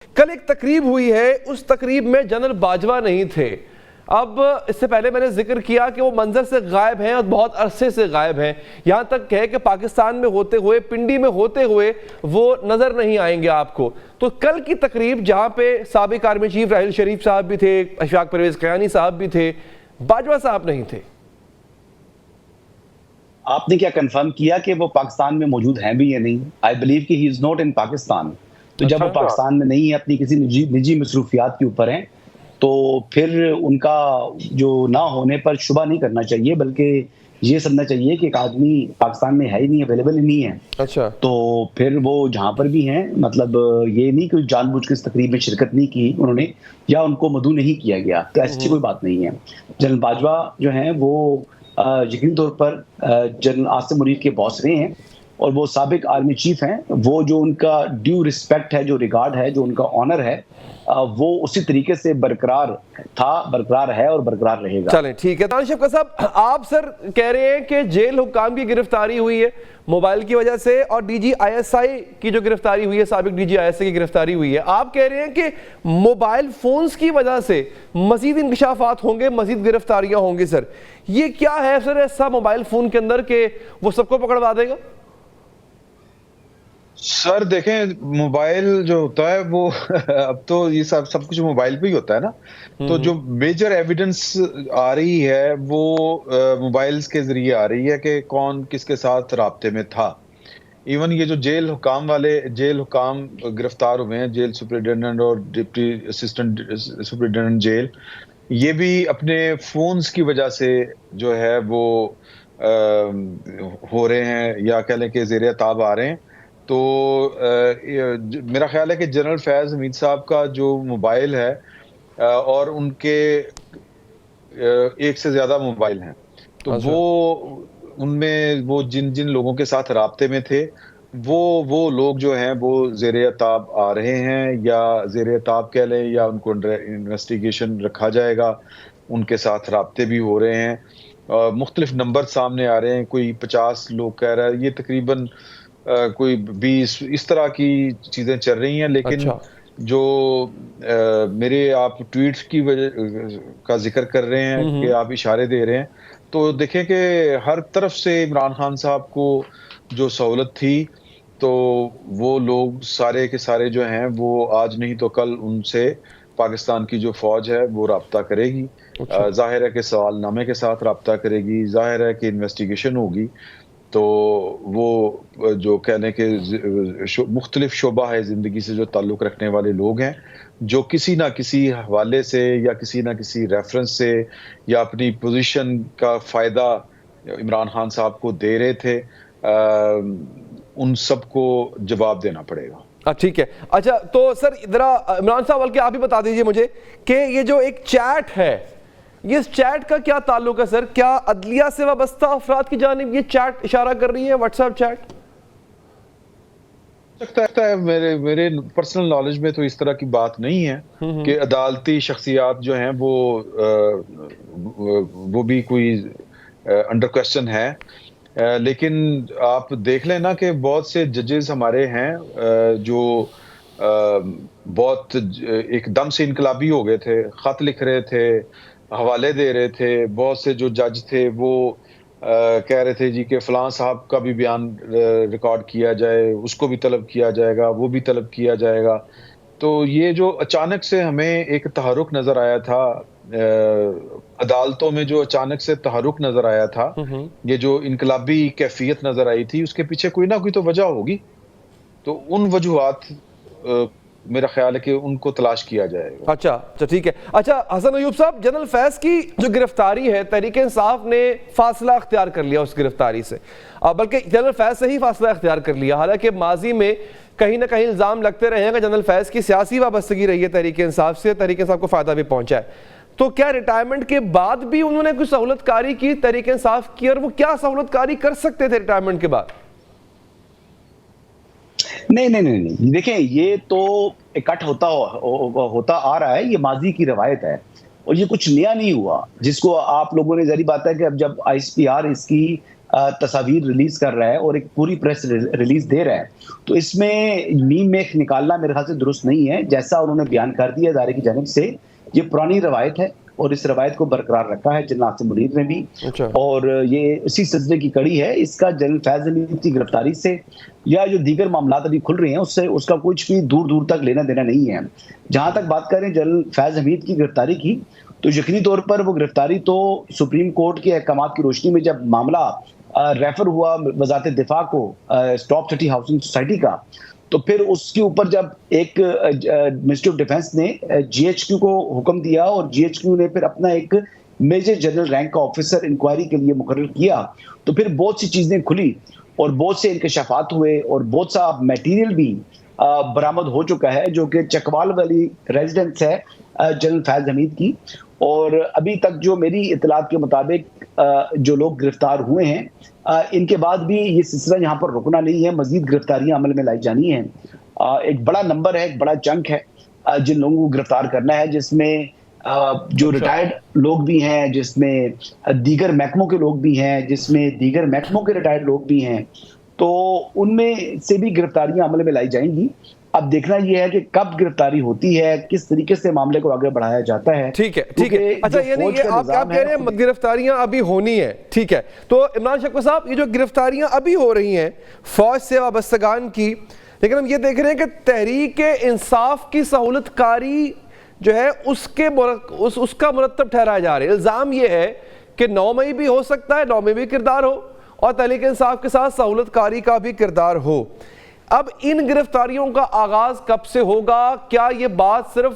کل ایک تقریب ہوئی ہے، اس تقریب میں جنرل باجوہ نہیں تھے. اب اس سے پہلے میں نے ذکر کیا کہ وہ منظر سے غائب ہیں اور بہت عرصے سے غائب ہیں. یہاں تک کہ پاکستان میں ہوتے ہوئے، پنڈی میں ہوتے ہوئے وہ نظر نہیں آئیں گے آپ کو. تو کل کی تقریب جہاں پہ سابق آرمی چیف راحیل شریف صاحب بھی تھے، اشفاق پرویز قیانی صاحب بھی تھے، باجوہ صاحب نہیں تھے. آپ نے کیا کنفرم کیا کہ وہ پاکستان میں موجود ہیں بھی یا نہیں؟ آئی بلیو کہ ہی از ناٹ ان پاکستان. تو جب وہ پاکستان میں نہیں ہے، اپنی کسی نجی مصروفیات کے اوپر ہیں، تو پھر ان کا جو نہ ہونے پر شبہ نہیں کرنا چاہیے، بلکہ یہ سمجھنا چاہیے کہ ایک آدمی پاکستان میں ہے ہی نہیں، اویلیبل ہی نہیں ہے. اچھا، تو پھر وہ جہاں پر بھی ہیں، مطلب یہ نہیں کہ جان بوجھ کے اس تقریب میں شرکت نہیں کی انہوں نے، یا ان کو مدعو نہیں کیا گیا، تو ایسی کوئی بات نہیں ہے. جنرل باجوہ جو ہیں وہ یقینی طور پر جنرل عاصم منیر کے باس رہے ہیں، اور وہ سابق آرمی چیف ہیں. وہ جو ان کا ڈیو رسپیکٹ ہے، جو ریگارڈ ہے، جو ان کا آنر ہے، وہ اسی طریقے سے برقرار تھا، برقرار ہے اور برقرار رہے گا. چلیں ٹھیک ہے. دانش افقہ صاحب، آپ سر کہہ رہے ہیں کہ جیل حکام کی گرفتاری ہوئی ہے موبائل کی وجہ سے، اور D G I S I کی جو گرفتاری ہوئی ہے، سابق D G I S I کی گرفتاری ہوئی ہے. آپ کہہ رہے ہیں کہ موبائل فونز کی وجہ سے مزید انکشافات ہوں گے، مزید گرفتاریاں ہوں گی. سر یہ کیا ہے سر ایسا موبائل فون کے اندر کہ وہ سب کو پکڑوا دے گا؟ سر دیکھیں، موبائل جو ہوتا ہے وہ اب تو یہ سب کچھ موبائل پہ ہی ہوتا ہے نا. تو جو میجر ایویڈنس آ رہی ہے وہ موبائلز کے ذریعے آ رہی ہے کہ کون کس کے ساتھ رابطے میں تھا. ایون یہ جو جیل حکام گرفتار ہوئے ہیں، جیل سپرنٹینڈنٹ اور ڈپٹی اسسٹنٹ سپرنٹینڈنٹ جیل، یہ بھی اپنے فونز کی وجہ سے جو ہے وہ ہو رہے ہیں، یا کہہ لیں کہ زیر اعتاب آ رہے ہیں. تو میرا خیال ہے کہ جنرل فیض حمید صاحب کا جو موبائل ہے، اور ان کے ایک سے زیادہ موبائل ہیں، تو وہ ان میں وہ جن لوگوں کے ساتھ رابطے میں تھے، وہ لوگ جو ہیں وہ زیر اعتاب آ رہے ہیں، یا زیر اعتاب کہہ لیں، یا ان کو انویسٹیگیشن رکھا جائے گا. ان کے ساتھ رابطے بھی ہو رہے ہیں، مختلف نمبر سامنے آ رہے ہیں. کوئی 50 لوگ کہہ رہا ہے، یہ تقریباً کوئی 20 اس طرح کی چیزیں چل رہی ہیں. لیکن جو میرے آپ ٹویٹس کی وجہ کا ذکر کر رہے ہیں کہ آپ اشارے دے رہے ہیں، تو دیکھیں کہ ہر طرف سے عمران خان صاحب کو جو سہولت تھی، تو وہ لوگ سارے کے سارے جو ہیں وہ آج نہیں تو کل ان سے پاکستان کی جو فوج ہے وہ رابطہ کرے گی. ظاہر ہے کہ سوال نامے کے ساتھ رابطہ کرے گی، ظاہر ہے کہ انویسٹیگیشن ہوگی. تو وہ جو کہنے کے مختلف شعبہ ہے زندگی سے جو تعلق رکھنے والے لوگ ہیں، جو کسی نہ کسی حوالے سے یا کسی نہ کسی ریفرنس سے یا اپنی پوزیشن کا فائدہ عمران خان صاحب کو دے رہے تھے، ان سب کو جواب دینا پڑے گا. ٹھیک ہے. اچھا تو سر ذرا عمران صاحب بلکہ آپ ہی بتا دیجئے مجھے کہ یہ جو ایک چیٹ ہے، یہ اس چیٹ کا کیا تعلق ہے سر؟ کیا عدلیہ سے وابستہ افراد کی جانب یہ چیٹ اشارہ کر رہی ہے، واٹس ایپ چیٹ؟ سکتا ہے، میرے پرسنل نالج میں تو اس طرح کی بات نہیں ہے کہ عدالتی شخصیات جو ہیں وہ بھی کوئی انڈر کوسچن ہے. لیکن آپ دیکھ لیں نا کہ بہت سے ججز ہمارے ہیں جو بہت ایک دم سے انقلابی ہو گئے تھے، خط لکھ رہے تھے، حوالے دے رہے تھے. بہت سے جو جج تھے وہ کہہ رہے تھے جی کہ فلاں صاحب کا بھی بیان ریکارڈ کیا جائے، اس کو بھی طلب کیا جائے گا، وہ بھی طلب کیا جائے گا. تو یہ جو اچانک سے ہمیں ایک تحرک نظر آیا تھا، عدالتوں میں جو اچانک سے تحرک نظر آیا تھا، یہ جو انقلابی کیفیت نظر آئی تھی، اس کے پیچھے کوئی نہ کوئی تو وجہ ہوگی. تو ان وجوہات میرا خیال ہے کہ ان کو تلاش کیا جائے گا. اچھا ٹھیک ہے. اچھا حسن ایوب صاحب، جنرل فیض کی جو گرفتاری ہے، تحریک انصاف نے فاصلہ اختیار کر لیا اس گرفتاری سے، بلکہ جنرل فیض سے ہی فاصلہ اختیار کر لیا. حالانکہ ماضی میں کہیں نہ کہیں الزام لگتے رہے ہیں کہ جنرل فیض کی سیاسی وابستگی رہی ہے تحریک انصاف سے، تحریک انصاف کو فائدہ بھی پہنچا ہے. تو کیا ریٹائرمنٹ کے بعد بھی انہوں نے کچھ سہولت کاری کی تحریک انصاف کی، اور وہ کیا سہولت کاری کر سکتے تھے ریٹائرمنٹ کے بعد؟ نہیں، دیکھیں یہ تو اکٹ ہوتا آ رہا ہے، یہ ماضی کی روایت ہے، اور یہ کچھ نیا نہیں ہوا. جس کو آپ لوگوں نے ظاہری بات ہے کہ اب جب آئی ایس پی آر اس کی تصاویر ریلیز کر رہا ہے اور ایک پوری پریس ریلیز دے رہا ہے، تو اس میں نیم میخ نکالنا میرے خیال سے درست نہیں ہے. جیسا انہوں نے بیان کر دیا ادارے کی جانب سے، یہ پرانی روایت ہے اور اس روایت کو برقرار رکھا ہے جنرل عاصم منیر نے بھی، اور یہ اسی سلسلے کی کڑی ہے. اس کا جنرل فیض حمید کی گرفتاری سے یا جو دیگر معاملات ابھی کھل رہے ہیں اس سے اس کا کچھ بھی دور دور تک لینا دینا نہیں ہے. جہاں تک بات کریں جنرل فیض حمید کی گرفتاری کی، تو یقینی طور پر وہ گرفتاری تو سپریم کورٹ کے احکامات کی روشنی میں جب معاملہ ریفر ہوا وزارت دفاع کو ٹاپ 30 ہاؤسنگ سوسائٹی کا، تو پھر اس کے اوپر جب ایک منسٹری آف ڈیفنس نے جی ایچ کیو کو حکم دیا اور جی ایچ کیو نے پھر اپنا ایک میجر جنرل رینک کا آفیسر انکوائری کے لیے مقرر کیا، تو پھر بہت سی چیزیں کھلی اور بہت سے انکشافات ہوئے اور بہت سا میٹیریل بھی برآمد ہو چکا ہے جو کہ چکوال والی ریزیڈنس ہے جنرل فیض حمید کی. اور ابھی تک جو میری اطلاعات کے مطابق جو لوگ گرفتار ہوئے ہیں ان کے بعد بھی یہ سلسلہ یہاں پر رکنا نہیں ہے، مزید گرفتاریاں عمل میں لائی جانی ہیں. ایک بڑا نمبر ہے، ایک بڑا چنک ہے جن لوگوں کو گرفتار کرنا ہے، جس میں جو ریٹائرڈ لوگ بھی ہیں، جس میں دیگر محکموں کے لوگ بھی ہیں، جس میں دیگر محکموں کے ریٹائرڈ لوگ بھی ہیں، تو ان میں سے بھی گرفتاریاں عمل میں لائی جائیں گی. اب دیکھنا یہ ہے کہ کب گرفتاری ہوتی ہے، کس طریقے سے معاملے کو آگے بڑھایا جاتا ہے. ٹھیک ہے ٹھیک ہے. اچھا یعنی یہ آپ کہہ رہے ہیں گرفتاریاں ابھی ہونی ہیں، ٹھیک ہے. تو عمران شکوہ صاحب یہ جو گرفتاریاں ابھی ہو رہی ہیں فوج سے وابستگان کی، لیکن ہم یہ دیکھ رہے ہیں کہ تحریک انصاف کی سہولت کاری جو ہے اس کا مرتب ٹھہرایا جا رہا ہے. الزام یہ ہے کہ 9 مئی بھی ہو سکتا ہے، 9 مئی بھی کردار ہو اور تحریک انصاف کے ساتھ سہولت کاری کا بھی کردار ہو. اب ان گرفتاریوں کا آغاز کب سے ہوگا؟ کیا یہ بات صرف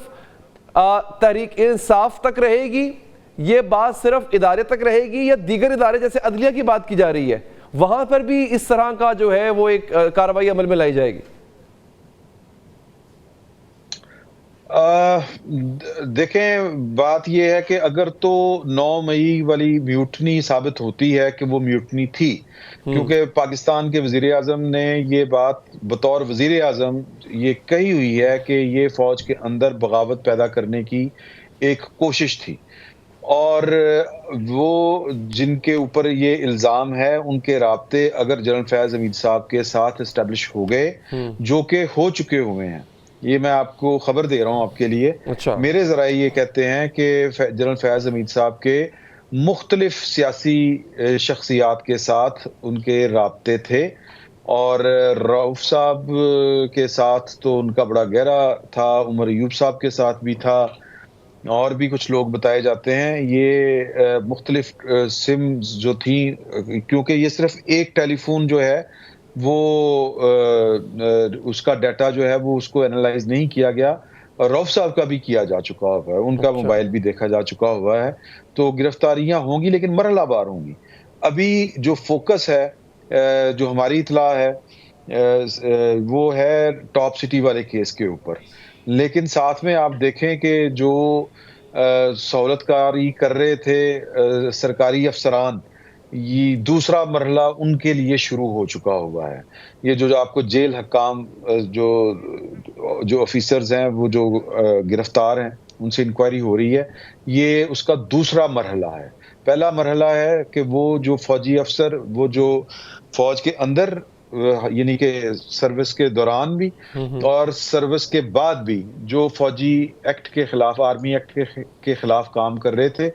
تحریک انصاف تک رہے گی، یہ بات صرف ادارے تک رہے گی، یا دیگر ادارے جیسے عدلیہ کی بات کی جا رہی ہے وہاں پر بھی اس طرح کا جو ہے وہ ایک کارروائی عمل میں لائی جائے گی؟ دیکھیں بات یہ ہے کہ اگر تو 9 مئی والی میوٹنی ثابت ہوتی ہے کہ وہ میوٹنی تھی، کیونکہ پاکستان کے وزیر اعظم نے یہ بات بطور وزیر اعظم یہ کہی ہوئی ہے کہ یہ فوج کے اندر بغاوت پیدا کرنے کی ایک کوشش تھی، اور وہ جن کے اوپر یہ الزام ہے ان کے رابطے اگر جنرل فیض حمید صاحب کے ساتھ اسٹیبلش ہو گئے، جو کہ ہو چکے ہوئے ہیں. یہ میں آپ کو خبر دے رہا ہوں آپ کے لیے. میرے ذرائع یہ کہتے ہیں کہ جنرل فیض حمید صاحب کے مختلف سیاسی شخصیات کے ساتھ ان کے رابطے تھے، اور رؤف صاحب کے ساتھ تو ان کا بڑا گہرا تھا، عمر ایوب صاحب کے ساتھ بھی تھا، اور بھی کچھ لوگ بتائے جاتے ہیں. یہ مختلف سمز جو تھیں، کیونکہ یہ صرف ایک ٹیلی فون جو ہے وہ اس کا ڈیٹا جو ہے وہ اس کو انالائز نہیں کیا گیا، رؤف صاحب کا بھی کیا جا چکا ہوا ہے، ان کا موبائل بھی دیکھا جا چکا ہوا ہے. تو گرفتاریاں ہوں گی لیکن مرحلہ وار ہوں گی. ابھی جو فوکس ہے، جو ہماری اطلاع ہے، وہ ہے ٹاپ سٹی والے کیس کے اوپر. لیکن ساتھ میں آپ دیکھیں کہ جو سہولت کاری کر رہے تھے سرکاری افسران، یہ دوسرا مرحلہ ان کے لیے شروع ہو چکا ہوا ہے. یہ جو آپ کو جیل حکام جو آفیسرز ہیں وہ جو گرفتار ہیں ان سے انکوائری ہو رہی ہے، یہ اس کا دوسرا مرحلہ ہے. پہلا مرحلہ ہے کہ وہ جو فوجی افسر، وہ جو فوج کے اندر یعنی کہ سروس کے دوران بھی اور سروس کے بعد بھی جو فوجی ایکٹ کے خلاف، آرمی ایکٹ کے خلاف کام کر رہے تھے،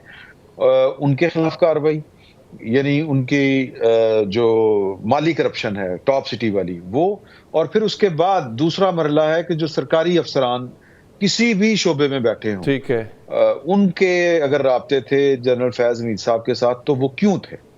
ان کے خلاف کارروائی، یعنی ان کی جو مالی کرپشن ہے ٹاپ سٹی والی وہ. اور پھر اس کے بعد دوسرا مرحلہ ہے کہ جو سرکاری افسران کسی بھی شعبے میں بیٹھے ہوں، ٹھیک ہے، ان کے اگر رابطے تھے جنرل فیض حمید صاحب کے ساتھ تو وہ کیوں تھے.